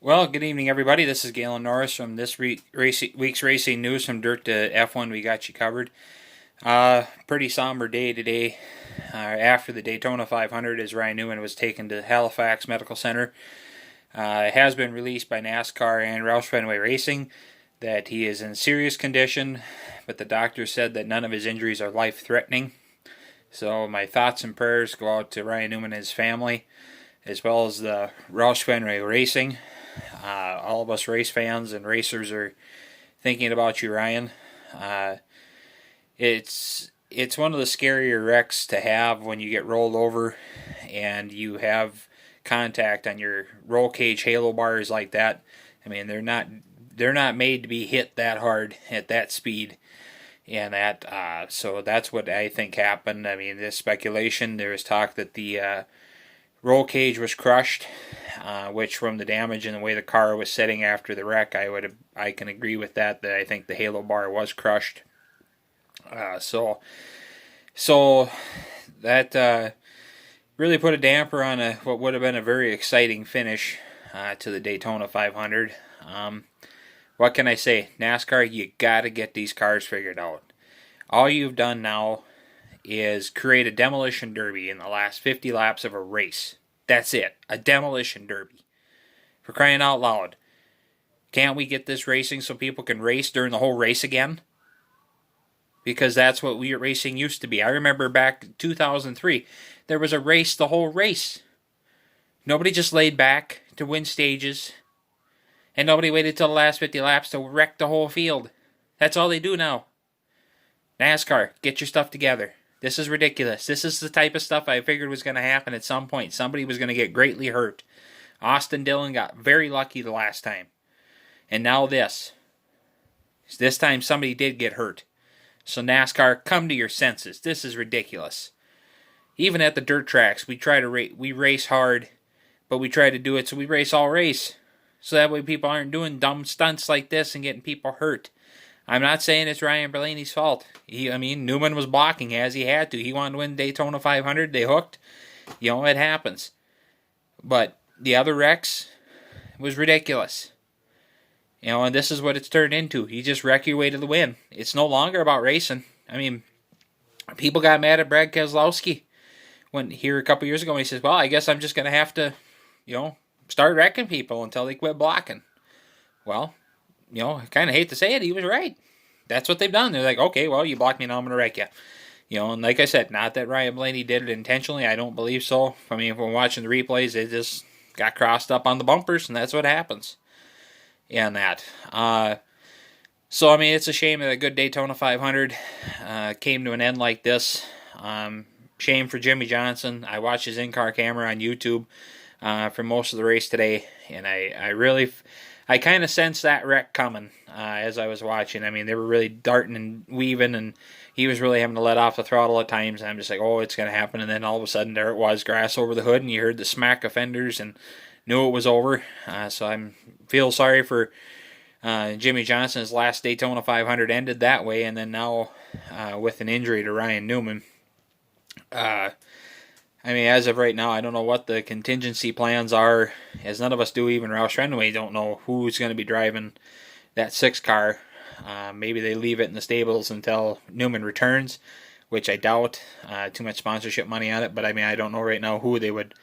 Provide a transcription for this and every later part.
Well, good evening, everybody. This is Galen Norris from this week's racing news from Dirt to F1. We got you covered. Pretty somber day today after the Daytona 500 as Ryan Newman was taken to Halifax Medical Center. It has been released by NASCAR and Roush Fenway Racing that he is in serious condition, but the doctor said that none of his injuries are life-threatening. So my thoughts and prayers go out to Ryan Newman and his family, as well as the Roush Fenway Racing. All of us race fans and racers are thinking about you, Ryan. It's one of the scarier wrecks to have when you get rolled over and you have contact on your roll cage halo bars like that. I mean, they're not made to be hit that hard at that speed, and so that's what I think happened. I mean, there's speculation. There was talk that the roll cage was crushed, which from the damage and the way the car was sitting after the wreck, I can agree with that. That I think the halo bar was crushed. So that really put a damper on what would have been a very exciting finish to the Daytona 500. What can I say? NASCAR, you got to get these cars figured out. All you've done now is create a demolition derby in the last 50 laps of a race. That's it. A demolition derby. For crying out loud. Can't we get this racing so people can race during the whole race again? Because that's what racing used to be. I remember back in 2003, there was a race the whole race. Nobody just laid back to win stages. And nobody waited till the last 50 laps to wreck the whole field. That's all they do now. NASCAR, get your stuff together. This is ridiculous. This is the type of stuff I figured was going to happen at some point. Somebody was going to get greatly hurt. Austin Dillon got very lucky the last time. And now this. This time somebody did get hurt. So NASCAR, come to your senses. This is ridiculous. Even at the dirt tracks, we race hard, but we try to do it so we race all race. So that way people aren't doing dumb stunts like this and getting people hurt. I'm not saying it's Ryan Blaney's fault. Newman was blocking as he had to. He wanted to win Daytona 500. They hooked. It happens. But the other wrecks was ridiculous. And this is what it's turned into. You just wreck your way to the win. It's no longer about racing. I mean, people got mad at Brad Keselowski here a couple years ago when he says, well, I guess I'm just going to have to, start wrecking people until they quit blocking. Well, I kind of hate to say it, he was right. That's what they've done. They're like, okay, well, you blocked me, now I'm going to wreck you. And like I said, not that Ryan Blaney did it intentionally. I don't believe so. I mean, if we're watching the replays, it just got crossed up on the bumpers, and that's what happens. And that. It's a shame that a good Daytona 500 came to an end like this. Shame for Jimmy Johnson. I watched his in-car camera on YouTube for most of the race today, and I kind of sensed that wreck coming as I was watching. I mean, they were really darting and weaving, and he was really having to let off the throttle at times, and I'm just like, oh, it's going to happen, and then all of a sudden there it was, grass over the hood, and you heard the smack of fenders, and knew it was over. So I feel sorry for Jimmy Johnson. His last Daytona 500 ended that way, and then now with an injury to Ryan Newman. As of right now, I don't know what the contingency plans are, as none of us do. Even Roush Fenway don't know who's going to be driving that 6 car. Maybe they leave it in the stables until Newman returns, which I doubt. Too much sponsorship money on it, but I don't know right now who they would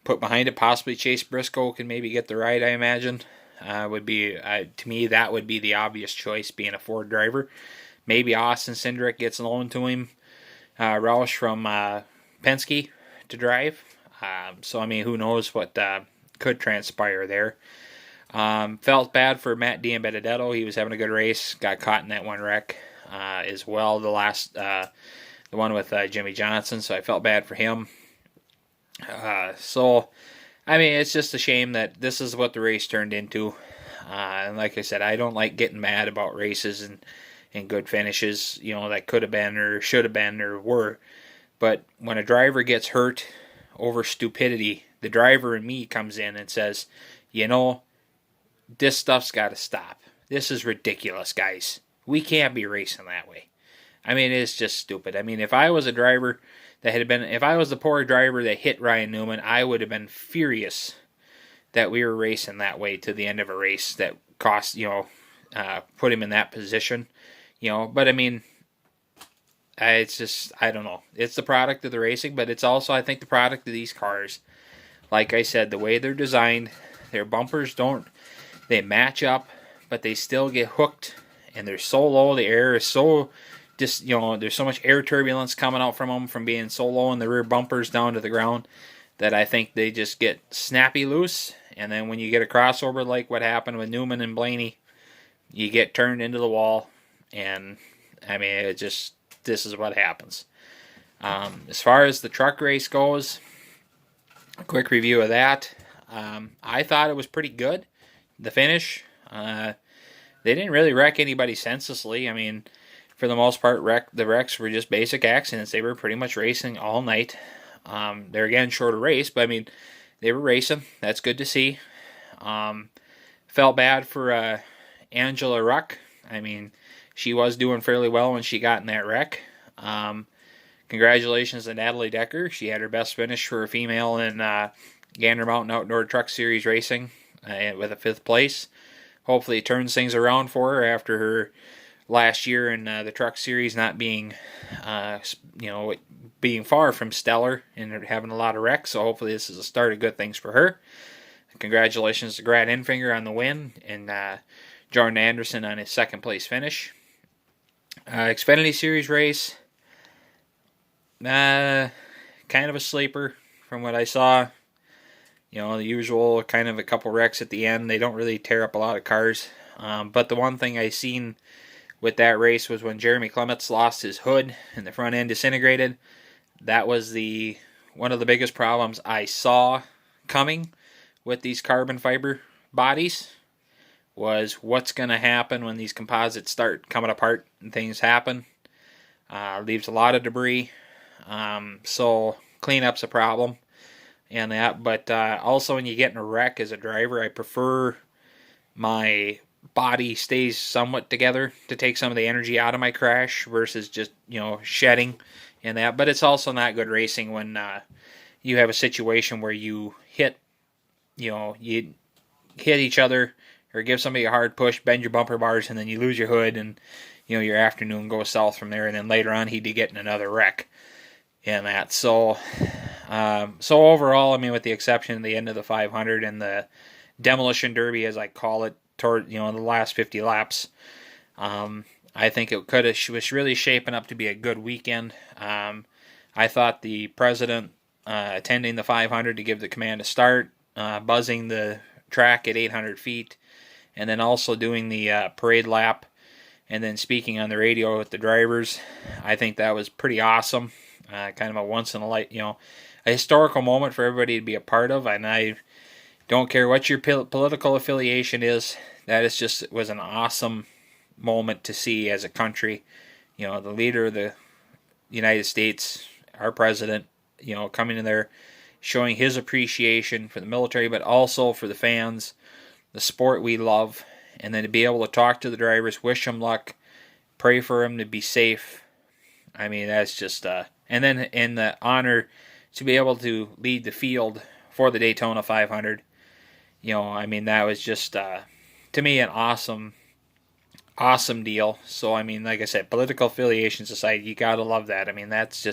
put behind it. Possibly Chase Briscoe can maybe get the ride, I imagine. To me, that would be the obvious choice, being a Ford driver. Maybe Austin Cindric gets loaned to him. Roush from Penske to drive. Who knows what could transpire there. Felt bad for Matt D'Benedetto. He was having a good race. Got caught in that one wreck as well. The one with Jimmy Johnson. So I felt bad for him. It's just a shame that this is what the race turned into. And like I said, I don't like getting mad about races and good finishes, that could have been or should have been or were. But when a driver gets hurt over stupidity, the driver in me comes in and says, this stuff's got to stop. This is ridiculous, guys. We can't be racing that way. It's just stupid. If I was a driver if I was the poor driver that hit Ryan Newman, I would have been furious that we were racing that way to the end of a race that cost, put him in that position, but I mean, it's just, I don't know. It's the product of the racing, but it's also, I think, the product of these cars. Like I said, the way they're designed, their bumpers they match up, but they still get hooked, and they're so low, the air is so, just, there's so much air turbulence coming out from them from being so low in the rear bumpers down to the ground that I think they just get snappy loose, and then when you get a crossover like what happened with Newman and Blaney, you get turned into the wall, and, I mean, this is what happens. As far as the truck race goes, a quick review of that. I thought it was pretty good. The finish, they didn't really wreck anybody senselessly. I mean, for the most part, the wrecks were just basic accidents. They were pretty much racing all night. They're again shorter race, but I mean, they were racing. That's good to see. Felt bad for Angela Ruck. I mean, she was doing fairly well when she got in that wreck. Congratulations to Natalie Decker. She had her best finish for a female in Gander Mountain Outdoor Truck Series racing with a 5th place. Hopefully it turns things around for her after her last year in the Truck Series not being, being far from stellar and having a lot of wrecks. So hopefully this is a start of good things for her. Congratulations to Grant Enfinger on the win and Jordan Anderson on his 2nd place finish. Xfinity Series race, kind of a sleeper from what I saw. The usual kind of a couple wrecks at the end. They don't really tear up a lot of cars. But the one thing I seen with that race was when Jeremy Clements lost his hood and the front end disintegrated. That was one of the biggest problems I saw coming with these carbon fiber bodies, was what's going to happen when these composites start coming apart and things happen. Leaves a lot of debris. So cleanup's a problem. And that, but also when you get in a wreck as a driver, I prefer my body stays somewhat together to take some of the energy out of my crash versus just, shedding and that. But it's also not good racing when you have a situation where you hit each other or give somebody a hard push, bend your bumper bars, and then you lose your hood, and your afternoon goes south from there. And then later on, he'd get in another wreck and that. So overall, I mean, with the exception of the end of the 500 and the demolition derby, as I call it, toward the last 50 laps, I think it was really shaping up to be a good weekend. I thought the president attending the 500 to give the command a start, buzzing the track at 800 feet, and then also doing the parade lap, and then speaking on the radio with the drivers, I think that was pretty awesome. Kind of a once in a historical moment for everybody to be a part of. And I don't care what your political affiliation is. It was an awesome moment to see as a country. The leader of the United States, our president, coming in there, showing his appreciation for the military, but also for the fans, the sport we love, and then to be able to talk to the drivers, wish them luck, pray for them to be safe. I mean, that's just and then in the honor to be able to lead the field for the Daytona 500, I mean, that was just, to me, an awesome deal. So, I mean, like I said, political affiliations aside, you gotta love that. I mean, that's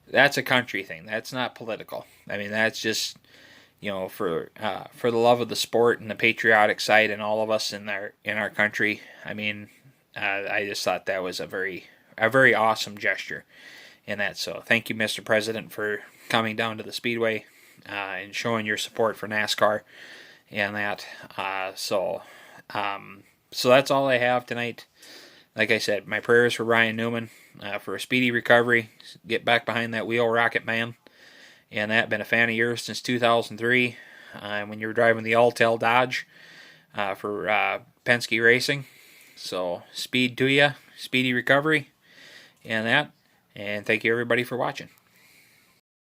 a country thing. That's not political. I mean, that's just, for the love of the sport and the patriotic side and all of us in our country. I mean, I just thought that was a very awesome gesture in that. So thank you, Mr. President, for coming down to the Speedway and showing your support for NASCAR and that. So that's all I have tonight. Like I said, my prayers for Ryan Newman for a speedy recovery, get back behind that wheel, Rocket Man. And that, been a fan of yours since 2003 when you were driving the Alltel Dodge for Penske Racing. So speed to you, speedy recovery, and that. And thank you everybody for watching.